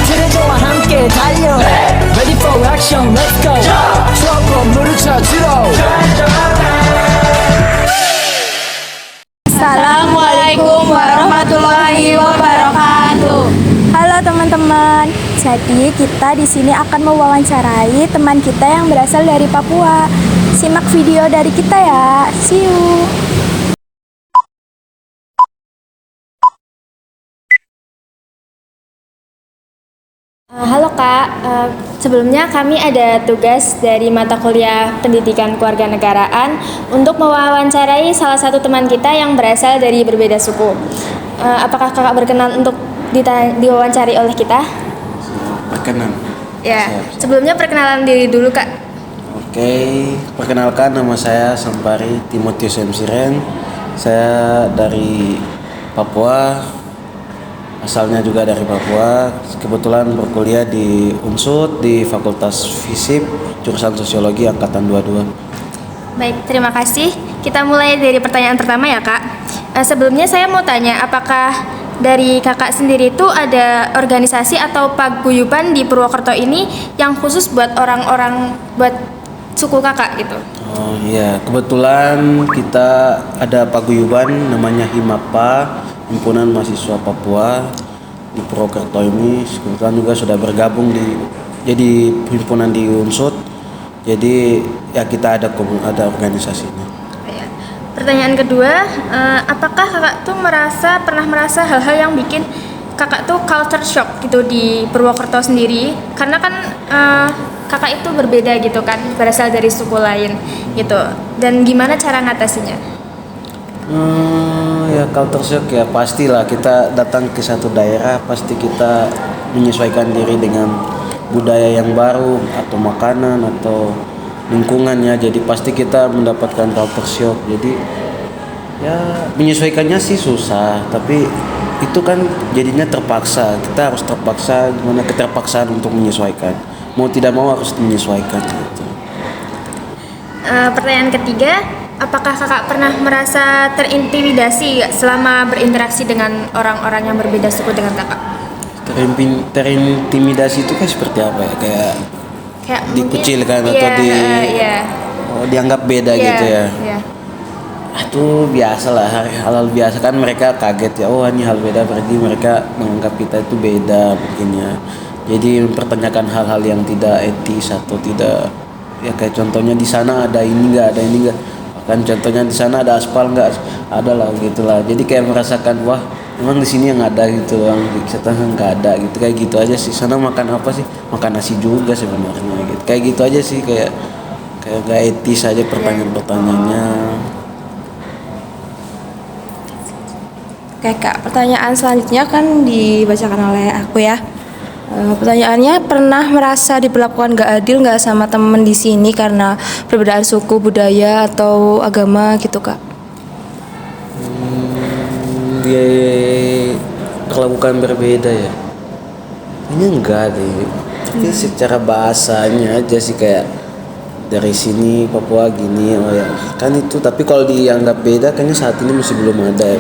트레저와 함께 달려 Ready for action, let's go 추억 건물을 찾으러 Assalamualaikum warahmatullahi wabarakatuh. Halo teman-teman. Jadi kita di sini akan mewawancarai teman kita yang berasal dari Papua. Simak video dari kita ya. See you. Halo Kak, sebelumnya kami ada tugas dari mata kuliah Pendidikan Kewarganegaraan untuk mewawancarai salah satu teman kita yang berasal dari berbeda suku. Apakah Kakak berkenan untuk diwawancari oleh kita? Berkenan. Ya, Siap. sebelumnya perkenalan diri dulu Kak. Oke, perkenalkan nama saya Sampari Timotius M. Siren. Saya dari Papua, asalnya juga dari Papua. Kebetulan berkuliah di UNSUD di Fakultas FISIP, jurusan Sosiologi angkatan 22. Baik, terima kasih. Kita mulai dari pertanyaan pertama ya Kak. Sebelumnya saya mau tanya, apakah dari Kakak sendiri itu ada organisasi atau paguyuban di Purwokerto ini yang khusus buat orang-orang, buat suku Kakak gitu? Oh iya, kebetulan kita ada paguyuban namanya HIMAPA, Himpunan Mahasiswa Papua di Purwokerto ini. Kebetulan juga sudah bergabung jadi himpunan di UNSUD. Jadi ya kita ada organisasinya. Ya. Pertanyaan kedua, apakah Kakak tuh pernah merasa hal-hal yang bikin Kakak tuh culture shock gitu di Purwokerto sendiri? Karena kan Kakak itu berbeda gitu kan, berasal dari suku lain gitu. Dan gimana cara ngatasinya? Ya culture shock ya pastilah, kita datang ke satu daerah pasti kita menyesuaikan diri dengan budaya yang baru atau makanan atau lingkungannya, jadi pasti kita mendapatkan culture shock. Jadi ya menyesuaikannya sih susah, tapi itu kan jadinya terpaksa, kita harus terpaksa, gimana keterpaksaan untuk menyesuaikan, mau tidak mau harus menyesuaikan gitu. Pertanyaan ketiga, apakah Kakak pernah merasa terintimidasi selama berinteraksi dengan orang-orang yang berbeda suku dengan Kakak? Terintimidasi itu kan seperti apa ya, kayak dikucilkan mungkin, atau dianggap beda gitu ya. Iya. Itu biasa lah, hal-hal biasa kan, mereka kaget ya, oh ini hal beda, berarti mereka menganggap kita itu beda mungkin ya. Jadi mempertanyakan hal-hal yang tidak etis atau tidak, ya kayak contohnya di sana ada ini nggak, ada ini nggak, kan contohnya di sana ada aspal nggak, ada lah gitulah. Jadi kayak merasakan wah emang di sini yang ada gitu, yang di sana nggak ada gitu, kayak gitu aja sih. Sana makan apa sih, makan nasi juga sebenarnya gitu, kayak gitu aja sih, kayak nggak etis aja pertanyaan-pertanyaannya. Oke Kak, pertanyaan selanjutnya kan dibacakan oleh aku ya. Pertanyaannya, pernah merasa diperlakukan gak adil gak sama temen di sini karena perbedaan suku, budaya, atau agama gitu Kak? Dia kalau bukan berbeda ya, ini enggak deh. Tapi secara bahasanya aja sih, kayak dari sini Papua gini, oh ya kan itu. Tapi kalau dianggap beda, kayaknya saat ini masih belum ada ya,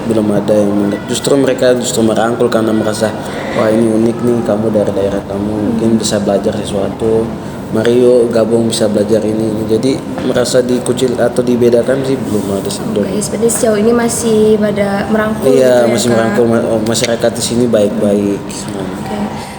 belum ada yang menganggap. Justru mereka merangkul karena merasa wah ini unik nih, kamu dari daerah kamu mungkin bisa belajar sesuatu, mari yuk gabung bisa belajar ini. Jadi merasa dikucil atau dibedakan sih belum ada sih. Oke, seperti sejauh ini masih pada merangkul gitu Iya, ya, masih Kak? merangkul masyarakat di sini baik-baik. Oke.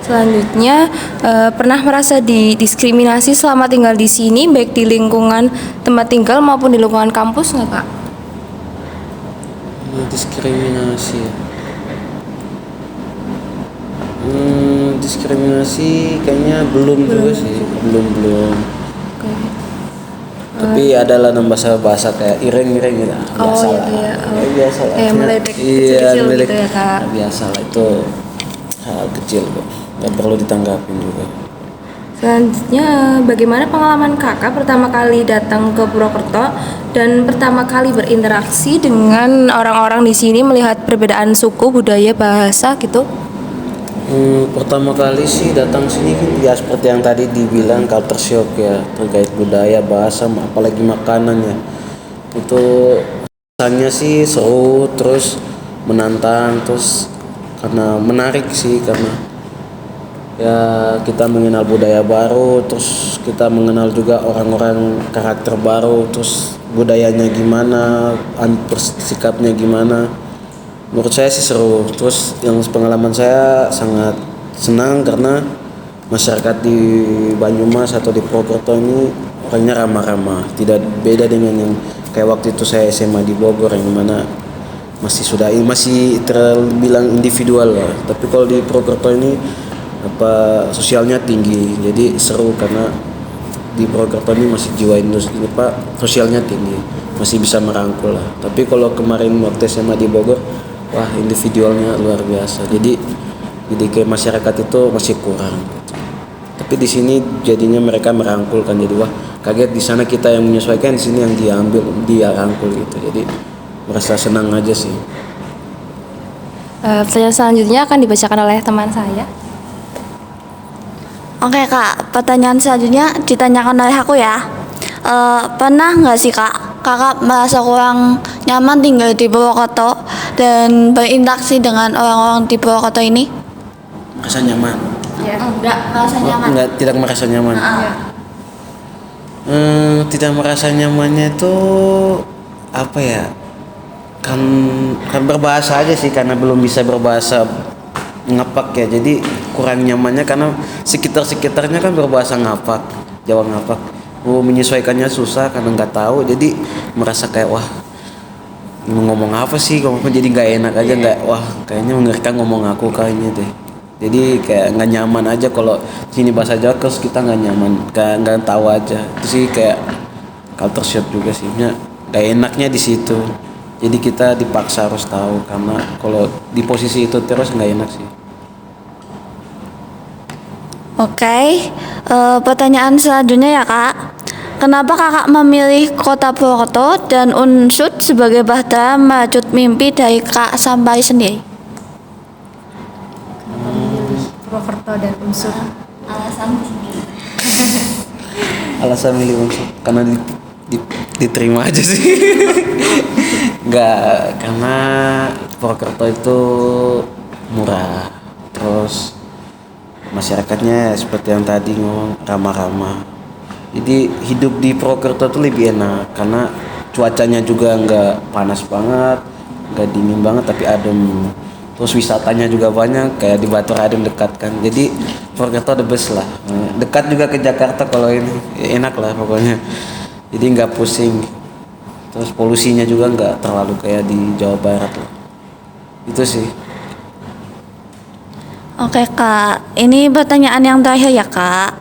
Selanjutnya, pernah merasa didiskriminasi selama tinggal di sini, baik di lingkungan tempat tinggal maupun di lingkungan kampus nggak Kak? Diskriminasi ya. Diskriminasi kayaknya belum juga sih, belum. Oke. Tapi adalah bahasa kayak ireng-ireng gitu, biasa lah. Iya. Ya, biasa lah. Kayak meledek Iya, kecil-kecil meledek. gitu ya, Kak. Biasa lah, itu hal kecil kok, nggak perlu ditanggapin juga. Selanjutnya, bagaimana pengalaman Kakak pertama kali datang ke Purwokerto dan pertama kali berinteraksi dengan orang-orang di sini, melihat perbedaan suku, budaya, bahasa gitu? Pertama kali sih datang sini kan ya seperti yang tadi dibilang, culture shock ya, terkait budaya, bahasa, apalagi makanan ya. Itu rasanya sih seru, terus menantang, terus karena menarik sih, karena ya kita mengenal budaya baru, terus kita mengenal juga orang-orang karakter baru, terus budayanya gimana, bersikapnya gimana. Menurut saya sih seru. Terus yang pengalaman saya sangat senang karena masyarakat di Banyumas atau di Purwokerto ini orangnya ramah-ramah, tidak beda dengan yang kayak waktu itu saya SMA di Bogor yang mana masih terbilang individual lah. Tapi kalau di Purwokerto ini sosialnya tinggi, jadi seru karena di Purwokerto ini masih jiwa industri ini sosialnya tinggi, masih bisa merangkul lah. Tapi kalau kemarin waktu SMA di Bogor, wah individualnya luar biasa, jadi kayak masyarakat itu masih kurang. Tapi di sini jadinya mereka merangkulkan, jadi wah kaget, di sana kita yang menyesuaikan, di sini yang dia rangkul gitu, jadi merasa senang aja sih. Pertanyaan selanjutnya akan dibacakan oleh teman saya. Oke kak, pertanyaan selanjutnya ditanyakan oleh aku ya. Pernah nggak sih kakak merasa kurang nyaman tinggal di Purwokerto dan berinteraksi dengan orang-orang di Purwokerto ini? Merasa nyaman? Enggak merasa nyaman. Enggak, tidak merasa nyaman. Tidak merasa nyamannya itu apa ya? Kan berbahasa aja sih, karena belum bisa berbahasa ngapak ya, jadi kurang nyamannya karena sekitarnya kan berbahasa ngapak, Jawa ngapak. Menyesuaikannya susah karena nggak tahu, jadi merasa kayak wah mau ngomong apa sih, jadi nggak enak aja, nggak, wah kayaknya mereka ngomong aku kayaknya deh, jadi kayak nggak nyaman aja kalau sini bahasa Jawa, terus kita nggak nyaman, nggak tahu aja, itu sih kayak culture shock juga sih, nggak enaknya di situ. Jadi kita dipaksa harus tahu, karena kalau di posisi itu terus nggak enak sih. Oke, pertanyaan selanjutnya ya kak. Kenapa kakak memilih kota Purwokerto dan Unsud sebagai bahtera merajut mimpi dari Kak Sampari sendiri? Purwokerto dan Unsur. Alasan milih Unsur karena diterima aja sih. Nggak, karena Purwokerto itu murah, terus masyarakatnya seperti yang tadi ngomong ramah-ramah. Jadi hidup di Purwokerto tuh lebih enak karena cuacanya juga nggak panas banget, nggak dingin banget, tapi adem. Terus wisatanya juga banyak, kayak di Batu Raden dekat kan. Jadi Purwokerto the best lah. Dekat juga ke Jakarta, kalau ini enak lah pokoknya. Jadi nggak pusing. Terus polusinya juga nggak terlalu kayak di Jawa Barat lah. Itu sih. Oke kak, ini pertanyaan yang terakhir ya kak.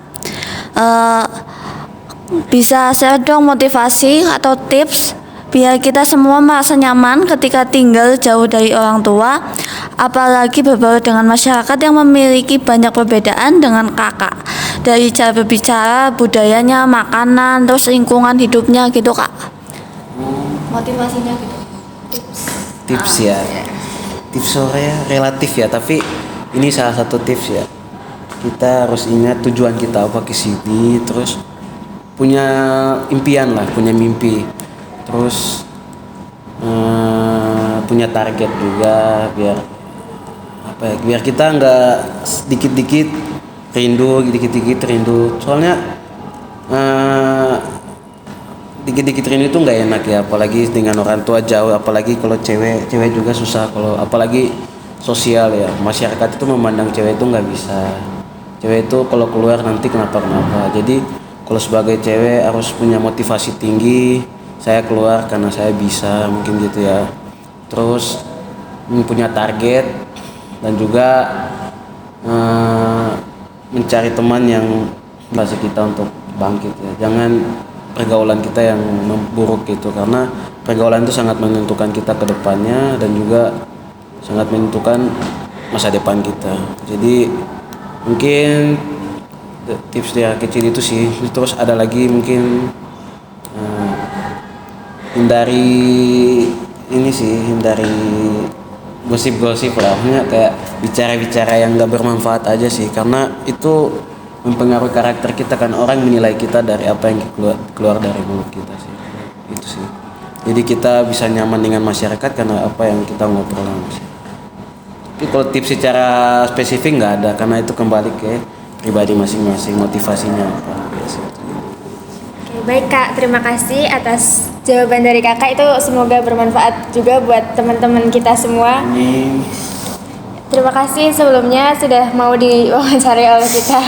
Bisa share dong motivasi atau tips biar kita semua merasa nyaman ketika tinggal jauh dari orang tua, apalagi berbaur dengan masyarakat yang memiliki banyak perbedaan dengan kakak, dari cara berbicara, budayanya, makanan, terus lingkungan hidupnya gitu kak. Motivasinya gitu. Tips ya. Tips saya relatif ya, tapi ini salah satu tips ya. Kita harus ingat tujuan kita apa ke sini, terus punya impian lah, punya mimpi, terus punya target juga, biar apa ya, biar kita nggak dikit-dikit rindu, soalnya dikit-dikit rindu itu nggak enak ya, apalagi dengan orang tua jauh, apalagi kalau cewek juga susah, kalau apalagi sosial ya, masyarakat itu memandang cewek itu nggak bisa, cewek itu kalau keluar nanti kenapa, jadi kalau sebagai cewek harus punya motivasi tinggi, saya keluar karena saya bisa, mungkin gitu ya. Terus punya target dan juga mencari teman yang membantu kita untuk bangkit ya. Jangan pergaulan kita yang buruk gitu, karena pergaulan itu sangat menentukan kita ke depannya dan juga sangat menentukan masa depan kita. Jadi mungkin tips dia kecil itu sih. Terus ada lagi mungkin hindari gosip-gosip lah, kayak bicara-bicara yang gak bermanfaat aja sih, karena itu mempengaruhi karakter kita kan, orang menilai kita dari apa yang keluar dari mulut kita sih, itu sih. Jadi kita bisa nyaman dengan masyarakat karena apa yang kita ngobrol sih. Tapi kalau tips secara spesifik nggak ada, karena itu kembali ke pribadi masing-masing, motivasinya apa biasa. Oke, baik Kak, terima kasih atas jawaban dari Kakak, itu semoga bermanfaat juga buat teman-teman kita semua. Ini Terima kasih sebelumnya sudah mau diwawancari oleh kita.